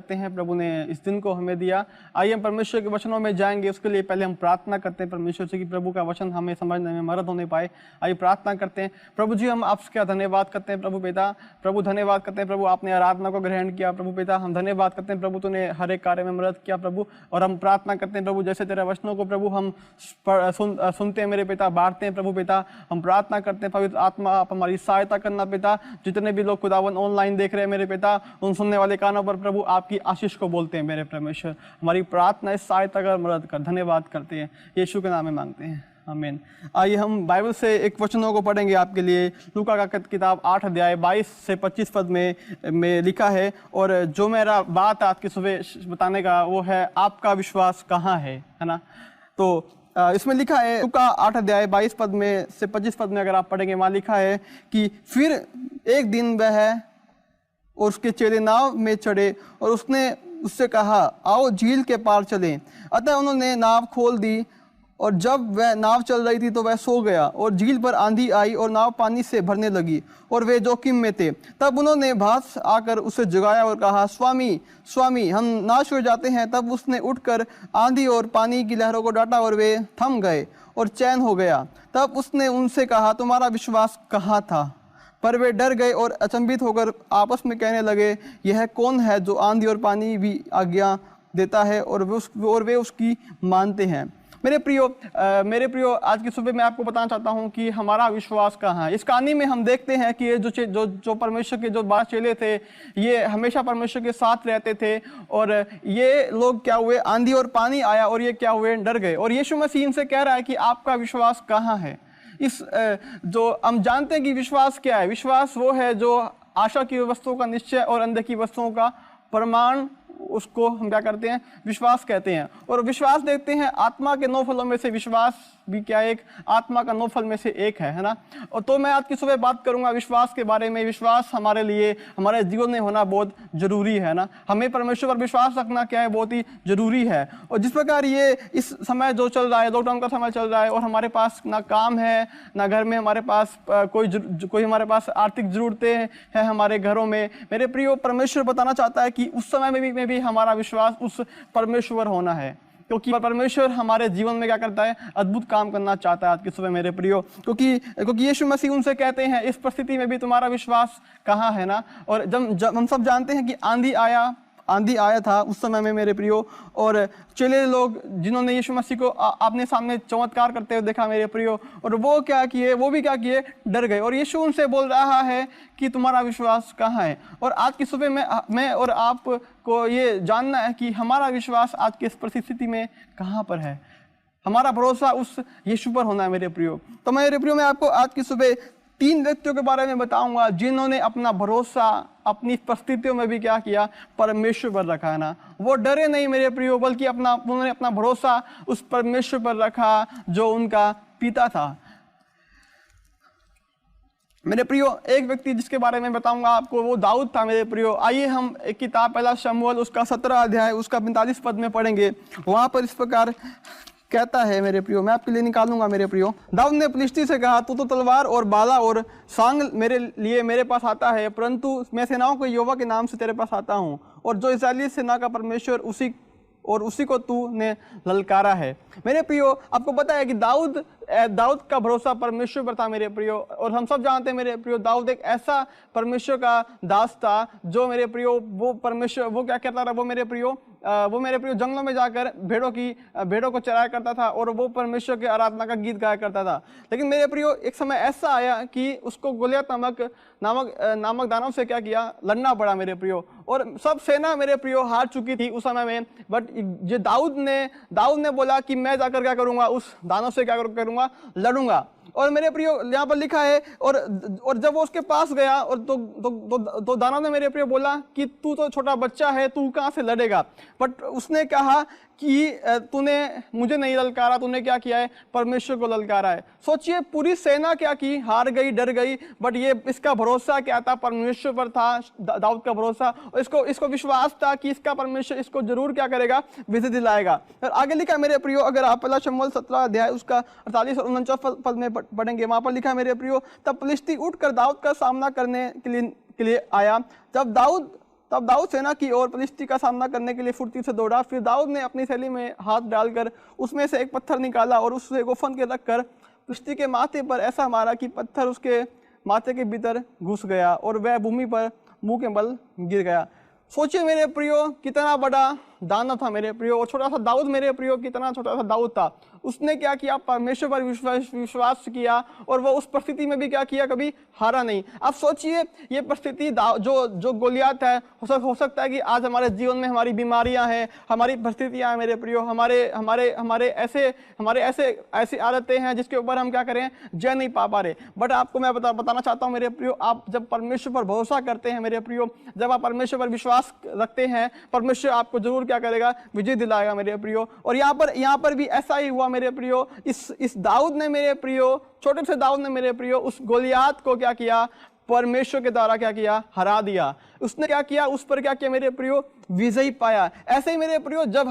करते हैं, प्रभु ने इस दिन को हमें दिया। आइए हम परमेश्वर के वचनों में जाएंगे, उसके लिए पहले हम प्रार्थना करते हैं परमेश्वर से कि प्रभु का वचन हमें समझने में मदद होने पाए। आइए प्रार्थना करते हैं। प्रभु जी, हम आपका धन्यवाद करते हैं प्रभु पिता। प्रभु धन्यवाद करते हैं प्रभु, आपने आराधना को ग्रहण किया प्रभु पिता। हम धन्यवाद करते हैं प्रभु, तूने हर एक कार्य में मदद किया प्रभु। और हम प्रार्थना करते हैं प्रभु, जैसे तेरे वचनों को प्रभु हम सुनते हैं मेरे पिता, बांटते हैं प्रभु पिता। हम प्रार्थना करते हैं पवित्र आत्मा, आप हमारी सहायता करना पिता। जितने भी लोग खुदावन ऑनलाइन देख रहे हैं मेरे पिता, उन सुनने वाले कानों पर प्रभु आपकी आशीष को बोलते हैं मेरे परमेश्वर। हमारी प्रार्थना इस सहायता कर, मदद कर, धन्यवाद करते हैं, यीशु के नाम में मांगते हैं, आमीन। आइए हम बाइबल से एक वचनों को पढ़ेंगे आपके लिए। लूका का किताब 8 अध्याय 22 से 25 पद में लिखा है। और जो मेरा बात आज की सुबह बताने का वो है, आपका विश्वास कहाँ है ना। तो इसमें लिखा है लूका 8 अध्याय 22 पद में से 25 पद में अगर आप पढ़ेंगे, वहाँ लिखा है कि फिर एक दिन वह और उसके चेले नाव में चढ़े और उसने उससे कहा, आओ झील के पार चलें। अतः उन्होंने नाव खोल दी और जब वह नाव चल रही थी तो वह सो गया और झील पर आंधी आई और नाव पानी से भरने लगी और वे जोखिम में थे। तब उन्होंने भास आकर उसे जगाया और कहा, स्वामी स्वामी, हम नाश हो जाते हैं। तब उसने उठकर आंधी और पानी की लहरों को डांटा और वे थम गए और चैन हो गया। तब उसने उनसे कहा, तुम्हारा विश्वास कहाँ था? पर वे डर गए और अचंभित होकर आपस में कहने लगे, यह कौन है जो आंधी और पानी भी आज्ञा देता है और वे उसकी मानते हैं। मेरे प्रियो, आज की सुबह मैं आपको बताना चाहता हूं कि हमारा विश्वास कहाँ है। इस कहानी में हम देखते हैं कि ये जो परमेश्वर के जो 12 चेले थे, ये हमेशा परमेश्वर के साथ रहते थे। और ये लोग क्या हुए, आंधी और पानी आया और ये क्या हुए, डर गए। और यीशु मसीह इनसे कह रहा है कि आपका विश्वास कहाँ है। जो हम जानते हैं कि विश्वास क्या है। विश्वास वो है जो आशा की वस्तुओं का निश्चय और अनदेखी वस्तुओं का प्रमाण, उसको हम क्या करते हैं, विश्वास कहते हैं। और विश्वास देखते हैं आत्मा के 9 फलों में से विश्वास भी क्या एक आत्मा का 9 फल में से एक है ना। और तो मैं आज की सुबह बात करूंगा विश्वास के बारे में। विश्वास हमारे लिए, हमारे जीवन में होना बहुत जरूरी है ना। हमें परमेश्वर पर विश्वास रखना क्या है, बहुत ही जरूरी है। और जिस प्रकार ये इस समय जो चल रहा है, लॉकडाउन का समय चल रहा है और हमारे पास ना काम है ना घर में हमारे पास कोई हमारे पास आर्थिक जरूरतें हैं हमारे घरों में। मेरे प्रियो, परमेश्वर बताना चाहता है कि उस समय में भी हमारा विश्वास उस परमेश्वर होना है, क्योंकि परमेश्वर हमारे जीवन में क्या करता है, अद्भुत काम करना चाहता है आज की सुबह मेरे प्रियो। क्योंकि यीशु मसीह उनसे कहते हैं, इस परिस्थिति में भी तुम्हारा विश्वास कहाँ है ना। और जब हम सब जानते हैं कि आंधी आया था उस समय में मेरे प्रियो। और चेले लोग जिन्होंने यीशु मसीह को अपने सामने चमत्कार करते हुए देखा मेरे प्रियो, और वो भी क्या किए, डर गए। और यीशु उनसे बोल रहा है कि तुम्हारा विश्वास कहाँ है। और आज की सुबह मैं और आप को ये जानना है कि हमारा विश्वास आज की इस परिस्थिति में कहाँ पर है। हमारा भरोसा उस यीशु पर होना है मेरे प्रियो। तो मेरे प्रियो, मैं आपको आज की सुबह 3 व्यक्तियों के बारे में बताऊंगा जिन्होंने अपना भरोसा अपनी परिस्थितियों में भी क्या किया, परमेश्वर पर रखा है ना। वो डरे नहीं मेरे प्रियो, बल्कि उन्होंने अपना भरोसा उस परमेश्वर पर रखा जो उनका पिता था। मेरे प्रियो, एक व्यक्ति जिसके बारे में बताऊंगा आपको, वो दाऊद था मेरे प्रियो। आइए हम एक किताब पहला शमूएल उसका 17 अध्याय उसका 45 पद में पढ़ेंगे। वहां पर इस प्रकार कहता है मेरे प्रियो, मैं आपके लिए निकालूंगा मेरे प्रियो। दाऊद ने फिलिस्ती से कहा, तू तो तलवार और बाला और सांग मेरे लिए मेरे पास आता है, परंतु मैं सेनाओं के यहोवा के नाम से तेरे पास आता हूँ, और जो इस्राएली सेना का परमेश्वर उसी को तूने ललकारा है। मेरे प्रियो, आपको पता है कि दाऊद का भरोसा परमेश्वर पर था मेरे प्रियो। और हम सब जानते हैं मेरे प्रियो, दाऊद एक ऐसा परमेश्वर का दास था जो मेरे प्रियो, वो क्या कहता था, वो मेरे प्रियो जंगलों में जाकर भेड़ों को चराया करता था और वो परमेश्वर के आराधना का गीत गाया करता था। लेकिन मेरे प्रियो, एक समय ऐसा आया कि उसको गोलियत नामक दानव से क्या किया, लड़ना पड़ा मेरे प्रियो। और सब सेना मेरे प्रियो हार चुकी थी उस समय में। बट जो दाऊद ने बोला कि मैं जाकर क्या करूंगा, उस दानव से क्या करूंगा, लड़ूंगा। और मेरे प्रियो, यहाँ पर लिखा है, और जब वो उसके पास गया और तो दानव ने मेरे प्रियो बोला कि तू तो छोटा बच्चा है, तू कहाँ से लड़ेगा। बट उसने कहा कि तूने मुझे नहीं ललकारा, तूने क्या किया है, परमेश्वर को ललकारा है। सोचिए, पूरी सेना क्या की, हार गई, डर गई, बट इसका भरोसा क्या था, परमेश्वर पर था दाऊद का भरोसा। और इसको विश्वास था कि इसका परमेश्वर इसको जरूर क्या करेगा, विजय दिलाएगा। और आगे लिखा मेरे प्रियो, अगर आप पहला शमूएल 17 अध्याय उसका 48 और 49 पद में पढ़ेंगे, वहां पर लिखा मेरे प्रियो, तब फिलिस्ती उठकर दाऊद का सामना करने के लिए आया। जब दाऊद तब दाऊद सेना की ओर फलिश्ती का सामना करने के लिए फुर्ती से दौड़ा। फिर दाऊद ने अपनी थैली में हाथ डालकर उसमें से एक पत्थर निकाला और उससे गोफन के रखकर फलिश्ती के माथे पर ऐसा मारा कि पत्थर उसके माथे के भीतर घुस गया और वह भूमि पर मुंह के बल गिर गया। सोचिए मेरे प्रियो, कितना बड़ा दाना था मेरे प्रियो, और छोटा सा दाऊद मेरे प्रियो, कितना छोटा सा दाऊद था। उसने क्या किया, परमेश्वर पर विश्वास किया और वो उस परिस्थिति में भी क्या किया, कभी हारा नहीं। अब सोचिए ये परिस्थिति जो गोलियात है, हो सकता है कि आज हमारे जीवन में हमारी बीमारियां हैं, हमारी परिस्थितियां हैं मेरे प्रियो, हमारे ऐसी आदतें हैं जिसके ऊपर हम क्या करें, जय नहीं पा रहे। बट आपको मैं बताना चाहता हूं मेरे प्रियो, आप जब परमेश्वर पर भरोसा करते हैं मेरे प्रियो, जब आप परमेश्वर पर विश्वास रखते हैं, परमेश्वर आपको जरूर क्या करेगा, विजय दिलाएगा मेरे प्रियो। और यहाँ पर भी ऐसा ही हुआ मेरे प्रियो। इस दाऊद ने मेरे प्रियो, छोटे से दाऊद ने मेरे प्रियो, उस गोलियात को क्या किया, परमेश्वर के द्वारा क्या किया, हरा दिया। उसने क्या किया, उस पर क्या किया मेरे प्रियो, विजय पाया। ऐसे ही मेरे प्रियो, जब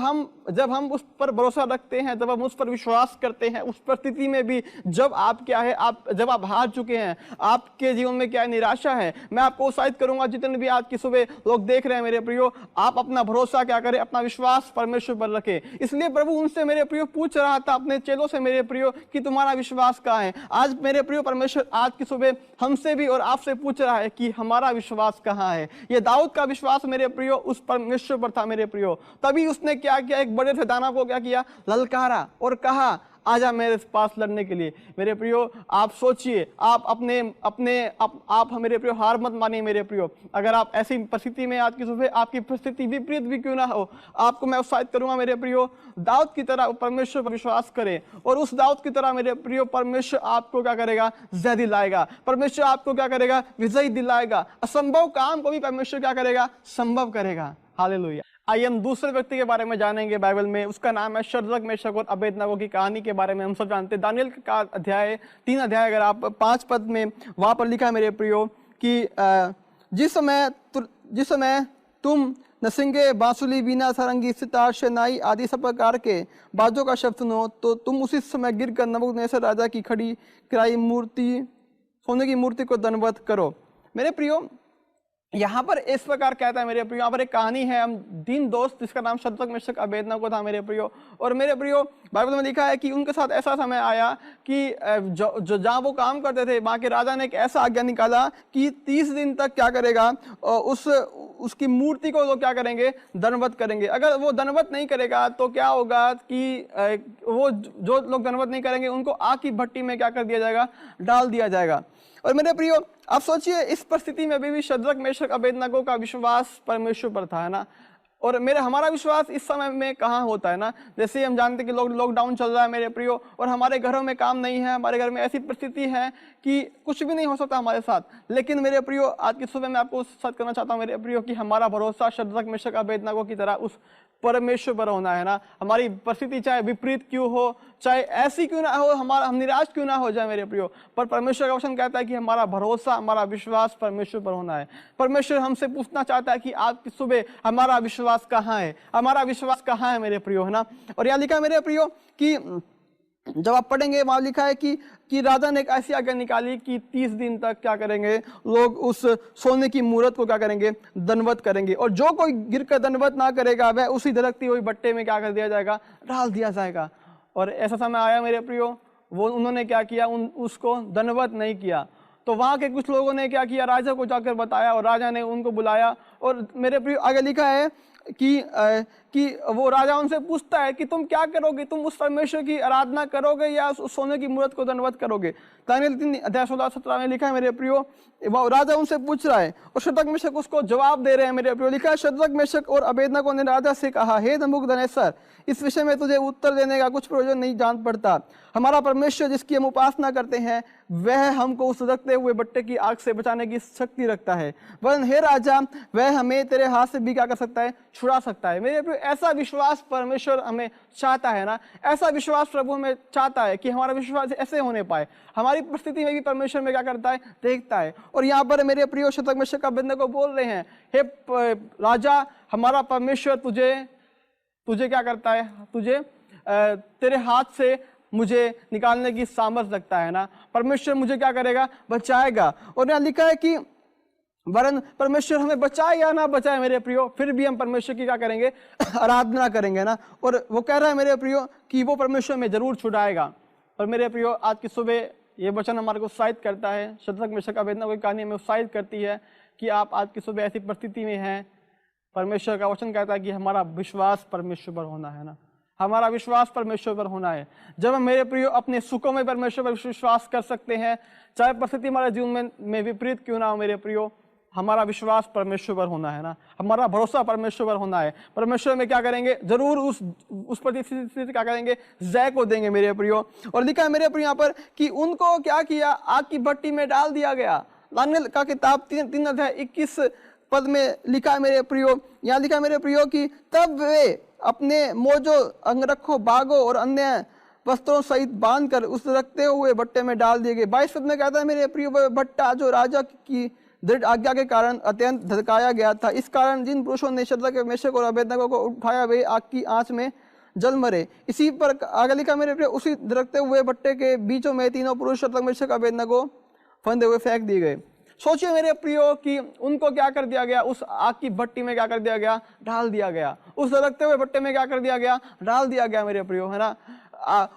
हम उस पर भरोसा रखते हैं, जब हम उस पर विश्वास करते हैं, उस परिस्थिति में भी जब आप क्या है, जब आप हार चुके हैं, आपके जीवन में क्या है, निराशा है, मैं आपको उत्साहित करूंगा, जितने भी आज की सुबह लोग देख रहे हैं मेरे प्रियो, आप अपना भरोसा क्या करें, अपना विश्वास परमेश्वर पर रखें। इसलिए प्रभु उनसे मेरे प्रियो पूछ रहा था, अपने चेलों से मेरे प्रियो, कि तुम्हारा विश्वास कहाँ है। आज मेरे प्रियो परमेश्वर आज की सुबह हमसे भी और आपसे पूछ रहा है कि हमारा विश्वास कहाँ है। ये दाऊद का विश्वास मेरे प्रियो उस परमेश्वर पर था मेरे प्रियो। तभी उसने क्या किया, एक बड़े से दाना को क्या किया, ललकारा और कहा, आजा मेरे पास लड़ने के लिए। मेरे प्रियो आप सोचिए, आप मेरे प्रियो हार मत मानिए मेरे प्रियो। अगर आप ऐसी परिस्थिति में आज की सुबह, आपकी परिस्थिति विपरीत भी क्यों ना हो, आपको मैं उत्साहित करूंगा मेरे प्रियो, दाऊद की तरह परमेश्वर पर विश्वास करें, और उस दाऊद की तरह मेरे प्रियो परमेश्वर आपको क्या करेगा, जय दिलाएगा। परमेश्वर आपको क्या करेगा, विजय दिलाएगा। असंभव काम को भी परमेश्वर क्या करेगा, संभव करेगा। हालेलुया। आइए हम दूसरे व्यक्ति के बारे में जानेंगे बाइबल में। उसका नाम है शद्रक, मेशक और अबेदनगो की कहानी के बारे में हम सब जानते हैं। दानियल का अध्याय 3 अध्याय, अगर आप 5 पद में, वहां पर लिखा है मेरे प्रियो कि जिस समय तुम नसिंगे, बांसुली, बीना, सारंगी, सितार, शहनाई आदि सब प्रकार के बाजों का शब्द सुनो, तो तुम उसी समय गिरकर नबूकदनेस्सर राजा की खड़ी कराई मूर्ति, सोने की मूर्ति को दंडवत करो। मेरे प्रियो यहाँ पर इस प्रकार कहता है मेरे प्रियो, यहाँ पर एक कहानी है। हम 3 दोस्त, जिसका नाम शद्रक, मेशक, अबेदनगो था मेरे प्रियो। और मेरे प्रियो बाइबल में लिखा है कि उनके साथ ऐसा समय आया कि जहाँ वो काम करते थे, वहाँ के राजा ने एक ऐसा आज्ञा निकाला कि 30 दिन तक क्या करेगा, उसकी मूर्ति को लोग क्या करेंगे, दंडवत करेंगे। अगर वो दंडवत नहीं करेगा तो क्या होगा कि वो जो लोग दंडवत नहीं करेंगे उनको आग की भट्टी में क्या कर दिया जाएगा, डाल दिया जाएगा। और मेरे प्रियो आप सोचिए, इस परिस्थिति में भी शद्रक, मेशक, अबेदनगो का विश्वास परमेश्वर पर था, है ना। और हमारा विश्वास इस समय में कहाँ होता है ना। जैसे हम जानते हैं कि लॉकडाउन चल रहा है मेरे प्रियो, और हमारे घरों में काम नहीं है, हमारे घर में ऐसी परिस्थिति है कि कुछ भी नहीं हो सकता हमारे साथ। लेकिन मेरे प्रियो आज की सुबह मैं आपको सच करना चाहता हूँ मेरे प्रियो कि हमारा भरोसा शद्रक, मेशक, अबेदनगो की तरह उस परमेश्वर पर होना है ना। हमारी परिस्थिति चाहे विपरीत क्यों हो, चाहे ऐसी क्यों ना हो, हम निराश क्यों ना हो जाए मेरे प्रियो, पर परमेश्वर का वचन कहता है कि हमारा भरोसा, हमारा विश्वास परमेश्वर पर होना है। परमेश्वर हमसे पूछना चाहता है कि आज की सुबह हमारा विश्वास कहाँ है, हमारा विश्वास कहाँ है मेरे प्रियो, है ना। और यहाँ लिखा मेरे प्रियो कि जब आप पढ़ेंगे वहां लिखा है कि राजा ने एक ऐसी आज्ञा निकाली कि 30 दिन तक क्या करेंगे, लोग उस सोने की मूर्त को क्या करेंगे, दंडवत करेंगे। और जो कोई गिरकर दंडवत ना करेगा वह उसी धड़कती हुई भट्टे में क्या कर दिया जाएगा, डाल दिया जाएगा। और ऐसा समय आया मेरे प्रियो, उन्होंने क्या किया, उसको दंडवत नहीं किया। तो वहां के कुछ लोगों ने क्या किया, राजा को जाकर बताया, और राजा ने उनको बुलाया। और मेरे प्रियो आगे लिखा है कि वो राजा उनसे पूछता है कि तुम क्या करोगे, तुम उस परमेश्वर की आराधना करोगे या उस सोने की मूर्त को दंडवत करोगे। दानियल 3 अध्याय 16-17 में लिखा है मेरे प्रियो, राजा उनसे पूछ रहा है और शद्रक, मेशक उसको जवाब दे रहे हैं मेरे प्रियो। लिखा है, शद्रक, मेशक और अबेदनगो ने राजा से कहा, हे नबूकदनेस्सर, इस विषय में तुझे उत्तर देने का कुछ प्रयोजन नहीं जान पड़ता। हमारा परमेश्वर जिसकी हम उपासना करते हैं वह हमको उस रखते हुए भट्टे की आग से बचाने की शक्ति रखता है, वरन हे राजा वह हमें तेरे हाथ से भी क्या कर सकता है, छुड़ा सकता है। मेरे प्रियो ऐसा विश्वास परमेश्वर हमें चाहता है ना, ऐसा विश्वास प्रभु हमें चाहता है कि हमारा विश्वास ऐसे होने पाए। हमारी परिस्थिति में भी परमेश्वर में क्या करता है, देखता है। और यहाँ पर मेरे प्रियो शद्रक, मेशक, अबेदनगो बोल रहे हैं, हे राजा हमारा परमेश्वर तुझे क्या करता है, तुझे तेरे हाथ से मुझे निकालने की सामर्थ रखता है ना। परमेश्वर मुझे क्या करेगा, बचाएगा। और यहाँ लिखा है कि वरन परमेश्वर हमें बचाए या ना बचाए मेरे प्रियो, फिर भी हम परमेश्वर की क्या करेंगे, आराधना करेंगे ना। और वो कह रहा है मेरे प्रियो कि वो परमेश्वर में जरूर छुड़ाएगा। और मेरे प्रियो आज की सुबह ये वचन हमारे को उत्साहित करता है, शद्रक मेशक अबेदनगो की कहानी हमें उत्साहित करती है कि आप आज की सुबह ऐसी परिस्थिति में हैं। परमेश्वर का वचन कहता है कि हमारा विश्वास परमेश्वर पर होना है ना, हमारा विश्वास परमेश्वर पर होना है। जब हम मेरे प्रियो अपने सुखों में परमेश्वर पर विश्वास कर सकते हैं, चाहे परिस्थिति हमारे जीवन में विपरीत क्यों ना हो मेरे प्रियो, हमारा विश्वास परमेश्वर पर होना है ना, हमारा भरोसा परमेश्वर पर होना है। परमेश्वर में क्या करेंगे, जरूर उस परिस्थिति से क्या करेंगे, जय को देंगे मेरे प्रियो। और लिखा है मेरे प्रियो यहाँ पर कि उनको क्या किया, आग की भट्टी में डाल दिया गया। दानिय्येल का किताब 3 अध्याय 21 पद में लिखा है मेरे प्रियो, यहाँ लिखा है मेरे प्रियो कि तब वे अपने मोजो, अंगरखों, बागों और अन्य वस्त्रों सहित बांधकर उस रखते हुए भट्टे में डाल दिए गए। 22 पद में कहता है मेरे प्रियो, वह भट्टा जो राजा की दृढ़ आज्ञा के कारण अत्यंत धधकाया गया था, इस कारण जिन पुरुषों ने शद्रक मेशक और अबेदनगो को उठाया वे आग की आंच में जल मरे। इसी पर आगे लिखा मेरे प्रियो, उसी धधकते हुए भट्टे के बीचों में तीनों पुरुष शद्रक मेशक अबेदनगो फंदे हुए फेंक दिए गए। सोचिए मेरे प्रियो कि उनको क्या कर दिया गया, उस आग की भट्टी में क्या कर दिया गया, डाल दिया गया। उस धधकते हुए भट्टे में क्या कर दिया गया, डाल दिया गया मेरे प्रियो, है ना।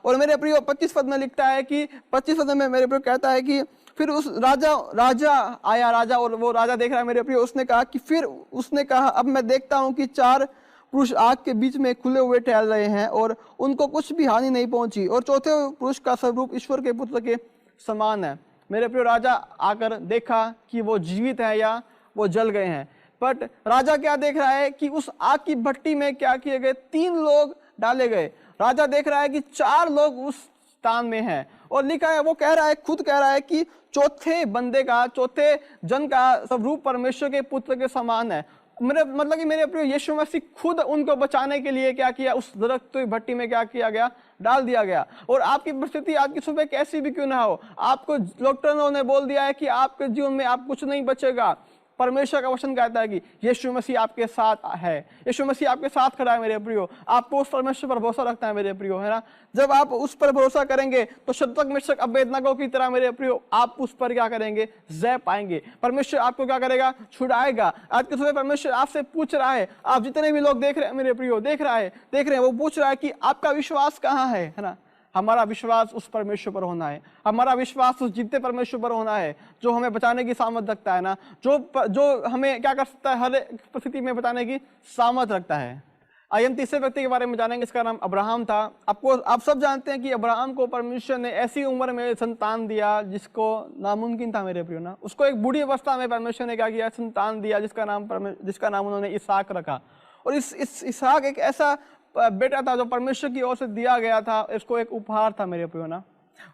और मेरे प्रियो 25 पद में लिखता है कि 25 पद में मेरे प्रियो कहता है कि फिर उस राजा आया, राजा, और वो राजा देख रहा है मेरे प्रियो, उसने कहा कि फिर उसने कहा अब मैं देखता हूं कि 4 पुरुष आग के बीच में खुले हुए टहल रहे हैं और उनको कुछ भी हानि नहीं पहुंची, और चौथे पुरुष का स्वरूप ईश्वर के पुत्र के समान है। मेरे प्रियो राजा आकर देखा कि वो जीवित है या वो जल गए हैं, बट राजा क्या देख रहा है कि उस आग की भट्टी में क्या किए गए, 3 लोग डाले गए। राजा देख रहा है कि 4 लोग उस स्थान में हैं, और लिखा है, वो कह रहा है, खुद कह रहा है कि चौथे बंदे का, चौथे जन का स्वरूप परमेश्वर के पुत्र के समान है। मेरे मतलब कि मेरे प्रिय यीशु मसीह खुद उनको बचाने के लिए क्या किया, उस धधकती हुई भट्टी में क्या किया गया, डाल दिया गया। और आपकी परिस्थिति आज की सुबह कैसी भी क्यों ना हो, आपको डॉक्टरों ने बोल दिया है कि आपके जीवन में आप कुछ नहीं बचेगा, परमेश्वर का वचन कहता है कि यीशु मसीह आपके साथ है, यीशु मसीह आपके साथ खड़ा है मेरे प्रियो। आपको उस परमेश्वर पर भरोसा रखना है मेरे प्रियो, है ना। जब आप उस पर भरोसा करेंगे तो शद्रक मेशक अबेदनगो की तरह मेरे प्रियो आप उस पर क्या करेंगे, जय पाएंगे। परमेश्वर आपको क्या करेगा, छुड़ाएगा। आज के सुबह परमेश्वर आपसे पूछ रहा है, आप जितने भी लोग देख रहे हैं मेरे प्रियो, देख रहे हैं, वो पूछ रहा है कि आपका विश्वास कहाँ है ना। हमारा विश्वास उस परमेश्वर पर होना है, हमारा विश्वास उस जीवते परमेश्वर पर होना है जो हमें बचाने की सामर्थ रखता है ना, जो हमें क्या कर सकता है, हर परिस्थिति में बचाने की सामर्थ रखता है। आइए हम तीसरे व्यक्ति के बारे में जानेंगे, इसका नाम अब्राहम था। आप सब जानते हैं कि अब्राहम को परमेश्वर ने ऐसी उम्र में संतान दिया जिसको नामुमकिन था मेरे प्रियो ना। उसको एक बूढ़ी अवस्था में परमेश्वर ने क्या किया, संतान दिया जिसका नाम उन्होंने इसहाक रखा। और इस इसहाक एक ऐसा बेटा था जो परमेश्वर की ओर से दिया गया था, इसको एक उपहार था मेरे प्रियो ना।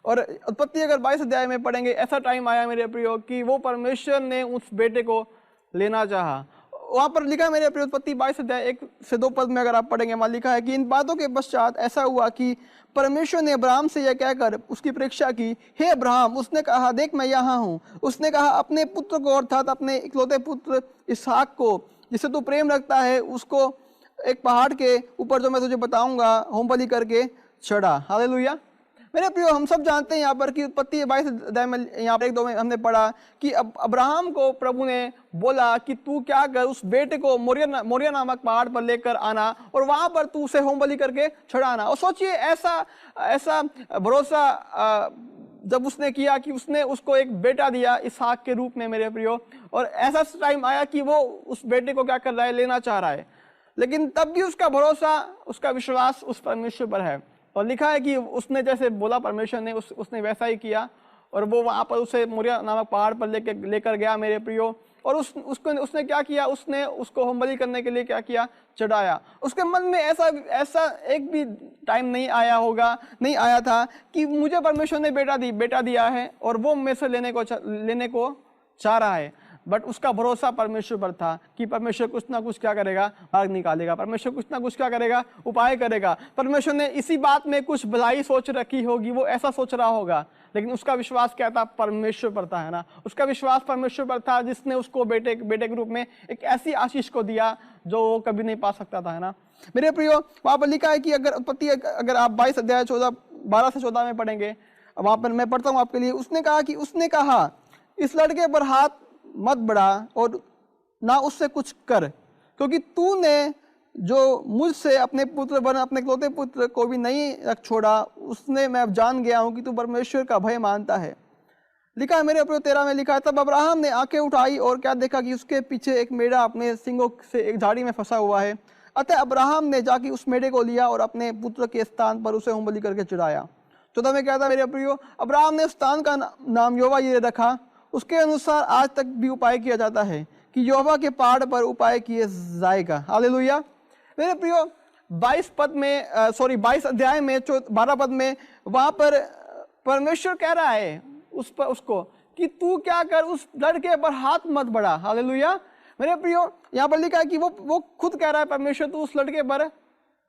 और उत्पत्ति अगर 22 अध्याय में पढ़ेंगे, ऐसा टाइम आया मेरे प्रियो कि वो परमेश्वर ने उस बेटे को लेना चाहा। वहां पर लिखा है मेरे प्रियो, उत्पत्ति 22 अध्याय 1 से 2 पद में अगर आप पढ़ेंगे, वहां लिखा है कि इन बातों के पश्चात ऐसा हुआ कि परमेश्वर ने अब्राहम से यह कहकर उसकी परीक्षा की, हे अब्राहम। उसने कहा, देख मैं यहाँ हूँ। उसने कहा, अपने पुत्र को, अर्थात अपने इकलौते पुत्र इसहाक को जिसे तू प्रेम रखता है, उसको एक पहाड़ के ऊपर जो मैं तुझे बताऊंगा होम बलि करके चढ़ा। हालेलुया। मेरे प्रियो हम सब जानते हैं यहाँ पर कि उत्पत्ति 22 अध्याय में यहाँ पर 1-2 में हमने पढ़ा कि अब अब्राहम को प्रभु ने बोला कि तू क्या कर, उस बेटे को मोरिया नामक पहाड़ पर लेकर आना और वहां पर तू उसे होम बलि करके चढ़ाना। और सोचिए ऐसा भरोसा जब उसने किया कि उसने उसको एक बेटा दिया इसहाक के रूप में मेरे प्रियो, और ऐसा टाइम आया कि वो उस बेटे को क्या कर रहा है, लेना चाह रहा है, लेकिन तब भी उसका भरोसा, उसका विश्वास उस परमेश्वर पर है। और लिखा है कि उसने जैसे बोला परमेश्वर ने, उसने वैसा ही किया, और वो वहां पर उसे मोरिया नामक पहाड़ पर लेकर गया मेरे प्रियो। और उसने क्या किया, उसने उसको होम बलि करने के लिए क्या किया, चढ़ाया। उसके मन में ऐसा एक भी टाइम नहीं आया था कि मुझे परमेश्वर ने बेटा दिया है और वो मेरे से लेने को चाह रहा है। बट उसका भरोसा परमेश्वर पर था कि परमेश्वर कुछ ना कुछ क्या करेगा, मार्ग निकालेगा, परमेश्वर कुछ ना कुछ क्या करेगा, उपाय करेगा। परमेश्वर ने इसी बात में कुछ भलाई सोच रखी होगी, वो ऐसा सोच रहा होगा, लेकिन उसका विश्वास क्या था, परमेश्वर पर था, है ना। उसका विश्वास परमेश्वर पर था जिसने उसको बेटे के रूप में एक ऐसी आशीष को दिया जो वो कभी नहीं पा सकता था, है ना। मेरे प्रियो वहां पर लिखा है कि अगर आप 22 अध्याय 12 से 14 में पढ़ेंगे, वहां पर मैं पढ़ता हूँ आपके लिए। उसने कहा इस लड़के पर हाथ मत बढ़ा और ना उससे कुछ कर, क्योंकि तूने जो मुझसे अपने पुत्र बन अपने इकलौते पुत्र को भी नहीं रख छोड़ा, उसने मैं अब जान गया हूं कि तू परमेश्वर का भय मानता है। लिखा है मेरे प्रियो 13 में लिखा है, तब अब्राहम ने आंखें उठाई और क्या देखा कि उसके पीछे एक मेढ़ा अपने सींगों से एक झाड़ी में फंसा हुआ है। अतः अब्राहम ने जाके उस मेढ़े को लिया और अपने पुत्र के स्थान पर उसे होमबलि करके चढ़ाया। 14 में क्या था मेरे प्रियो, अब्राहम ने उस स्थान का नाम यहोवा यिरे रखा। उसके अनुसार आज तक भी उपाय किया जाता है कि यहोवा के पहाड़ पर उपाय किए जाएगा। हालेलुया। मेरे प्रियो 22 अध्याय में 12 पद में वहां पर परमेश्वर कह रहा है उसको कि तू क्या कर, उस लड़के पर हाथ मत बढ़ा। हालेलुया। मेरे प्रियो यहाँ पर लिखा है कि वो खुद कह रहा है परमेश्वर तू उस लड़के पर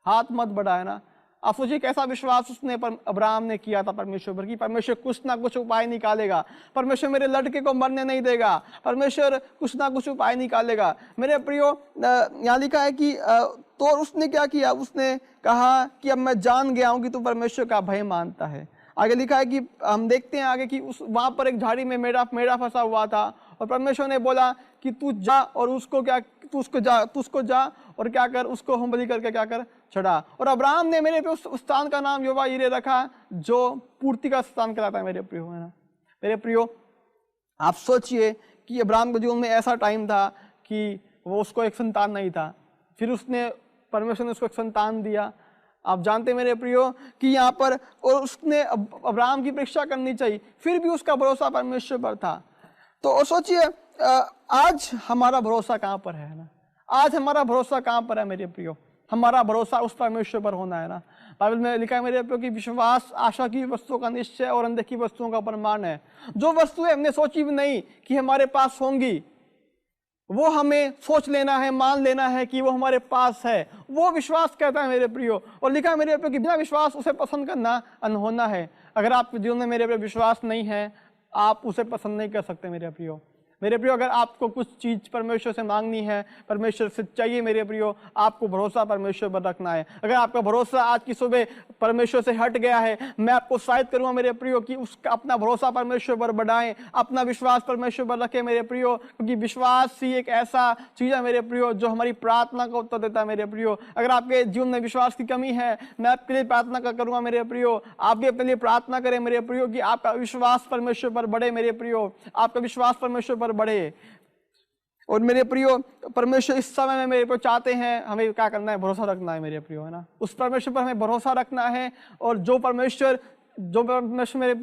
हाथ मत बढ़ा, है ना। आप सोचिए कैसा विश्वास उसने अब्राहम ने किया था परमेश्वर पर कि परमेश्वर कुछ ना कुछ उपाय निकालेगा, परमेश्वर मेरे लड़के को मरने नहीं देगा, परमेश्वर कुछ ना कुछ उपाय निकालेगा। मेरे प्रियो यहाँ लिखा है कि तो उसने क्या किया, उसने कहा कि अब मैं जान गया हूं कि तू परमेश्वर का भय मानता है। आगे लिखा है कि हम देखते हैं आगे कि वहां पर एक झाड़ी में मेढ़ा फंसा हुआ था और परमेश्वर ने बोला कि तू जा और तू उसको जा और क्या कर, उसको होमबलि करके क्या कर, चढ़ा। और अब्राहम ने मेरे पे उस स्थान का नाम यहोवा यिरे रखा, जो पूर्ति का स्थान कहलाता है। मेरे प्रियो, है ना। मेरे प्रियो आप सोचिए कि अब्राहम के जीवन में ऐसा टाइम था कि वो उसको एक संतान नहीं था, फिर परमेश्वर ने उसको एक संतान दिया। आप जानते मेरे प्रियो कि यहाँ पर और उसने अब्राहम की परीक्षा करनी चाहिए, फिर भी उसका भरोसा परमेश्वर पर था। तो और सोचिए आज हमारा भरोसा कहाँ पर है ना, आज हमारा भरोसा कहाँ पर है मेरे प्रियो। हमारा भरोसा उस परमेश्वर पर होना है ना। बाइबल में लिखा है मेरे प्रियो कि विश्वास आशा की वस्तुओं का निश्चय और अनदेखी वस्तुओं का प्रमाण है। जो वस्तुएं हमने सोची भी नहीं कि हमारे पास होंगी, वो हमें सोच लेना है, मान लेना है कि वो हमारे पास है, वो विश्वास कहता है मेरे प्रियो। और लिखा है मेरे प्रियो कि बिना विश्वास उसे पसंद करना अनहोना है। अगर आपके जीवन में मेरे प्रियो विश्वास नहीं है, आप उसे पसंद नहीं कर सकते मेरे प्रियो। मेरे प्रियो अगर आपको कुछ चीज परमेश्वर से मांगनी है, परमेश्वर से चाहिए मेरे प्रियो, आपको भरोसा परमेश्वर पर रखना है। अगर आपका भरोसा आज की सुबह परमेश्वर से हट गया है, मैं आपको उत्साहित करूंगा मेरे प्रियो कि उसका अपना भरोसा परमेश्वर पर बढ़ाएं, अपना विश्वास परमेश्वर पर रखें मेरे प्रियो, क्योंकि विश्वास ही एक ऐसा चीज है मेरे प्रियो जो हमारी प्रार्थना का उत्तर देता है मेरे प्रियो। अगर आपके जीवन में विश्वास की कमी है, मैं आपके लिए प्रार्थना करूंगा मेरे प्रियो, आप भी अपने लिए प्रार्थना करें मेरे प्रियो कि आपका विश्वास परमेश्वर पर बढ़े मेरे प्रियो, आपका विश्वास परमेश्वर पर बढ़े। और मेरे प्रियो परमेश्वर इस समय में मेरे प्रियो चाहते हैं हमें क्या करना है, भरोसा रखना है मेरे प्रियो, है ना। उस परमेश्वर पर हमें भरोसा रखना है। और जो परमेश्वर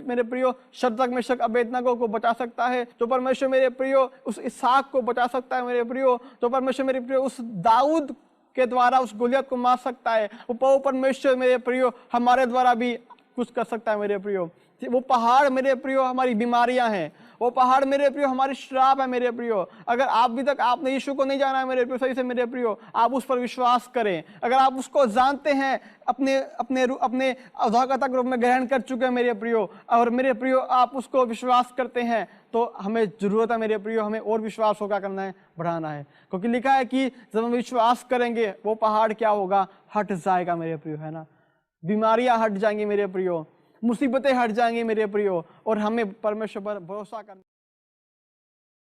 मेरे प्रियो शद्रक मेशक अबेदनगो को बचा सकता है, जो परमेश्वर मेरे प्रियो उस इसहाक को बचा सकता है मेरे प्रियो, जो परमेश्वर मेरे प्रियो उस दाऊद के द्वारा उस गोलियत को मार सकता है, वो परमेश्वर मेरे प्रियो हमारे द्वारा भी कुछ कर सकता है मेरे प्रियो। वो पहाड़ मेरे प्रियो हमारी बीमारियां हैं, वो पहाड़ मेरे प्रियो हमारी श्राप है मेरे प्रियो। अगर आप भी तक आपने यीशु को नहीं जाना है मेरे प्रियो सही से मेरे प्रियो, आप उस पर विश्वास करें। अगर आप उसको जानते हैं, अपने उद्धारकर्ता के रूप में ग्रहण कर चुके हैं मेरे प्रियो, और मेरे प्रियो आप उसको विश्वास करते हैं, तो हमें जरूरत है मेरे प्रियो, हमें और विश्वास होगा करना है, बढ़ाना है। क्योंकि लिखा है कि जब हम विश्वास करेंगे वो पहाड़ क्या होगा, हट जाएगा मेरे प्रियो, है ना। बीमारियां हट जाएंगी मेरे प्रियो, मुसीबतें हट जाएंगी मेरे प्रियो, और हमें परमेश्वर पर भरोसा करना